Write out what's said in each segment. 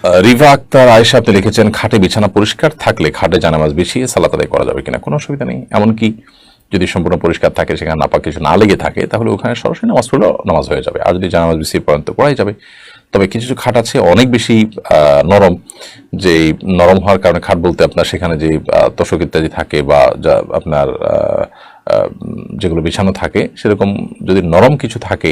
রিভা আক্তার আয়েশা আপনি লিখেছেন, খাটে বিছানা পরিষ্কার থাকলে খাটে জানামাজ বিছিয়ে সালাত আদায় করা যাবে কিনা? কোনো অসুবিধা নেই। এমনকি যদি সম্পূর্ণ পরিষ্কার থাকে, সেখানে নাপাক কিছু না লেগে থাকে, তাহলে ওখানে সরাসরি নামাজ পড়লেও নামাজ হয়ে যাবে। আর যদি জানামাজ বিছিয়ে পড়েন তো পড়াই যাবে। তবে কিছু কিছু খাট আছে অনেক বেশি নরম, যে নরম হওয়ার কারণে খাট বলতে আপনার সেখানে যে তোশক ইত্যাদি থাকে বা যা আপনার যেগুলো বিছানো থাকে, সেরকম যদি নরম কিছু থাকে,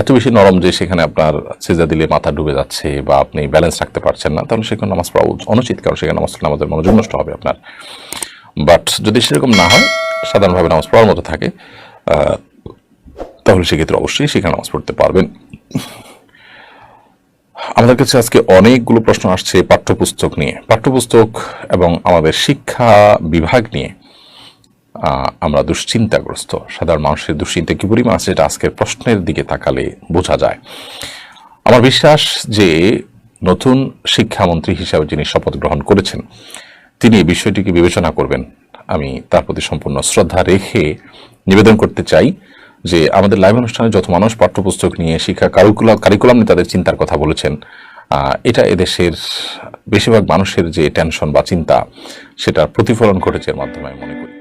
এত বেশি নরম যে সেখানে আপনার সিজদা দিলে মাথা ডুবে যাচ্ছে বা আপনি ব্যালেন্স রাখতে পারছেন না, তাহলে সেখানে নামাজ পড়া অনুচিত, কারণ সেখানে নামাজের মনোযোগ নষ্ট হবে আপনার। বাট যদি সেরকম না হয়, সাধারণভাবে নামাজ পড়ার মতো থাকে, তাহলে সেক্ষেত্রে অবশ্যই সেখানে নামাজ পড়তে পারবেন। আমাদের কাছে আজকে অনেকগুলো প্রশ্ন আসছে পাঠ্যপুস্তক নিয়ে, পাঠ্যপুস্তক এবং আমাদের শিক্ষা বিভাগ নিয়ে আমরা দুশ্চিন্তাগ্রস্ত। সাধারণ মানুষের দুশ্চিন্তা কি পরিমাণ আছে, এটা আজকের প্রশ্নের দিকে তাকালে বোঝা যায়। আমার বিশ্বাস যে নতুন শিক্ষামন্ত্রী হিসাবে যিনি শপথ গ্রহণ করেছেন, তিনি এই বিষয়টিকে বিবেচনা করবেন। আমি তার প্রতি সম্পূর্ণ শ্রদ্ধা রেখে নিবেদন করতে চাই যে আমাদের লাইভ অনুষ্ঠানে যত মানুষ পাঠ্যপুস্তক নিয়ে, শিক্ষা কারিকুলাম নিয়ে তাদের চিন্তার কথা বলেছেন, এটা এদেশের বেশিরভাগ মানুষের যে টেনশন বা চিন্তা, সেটার প্রতিফলন ঘটেছে এর মাধ্যমে আমি মনে করি।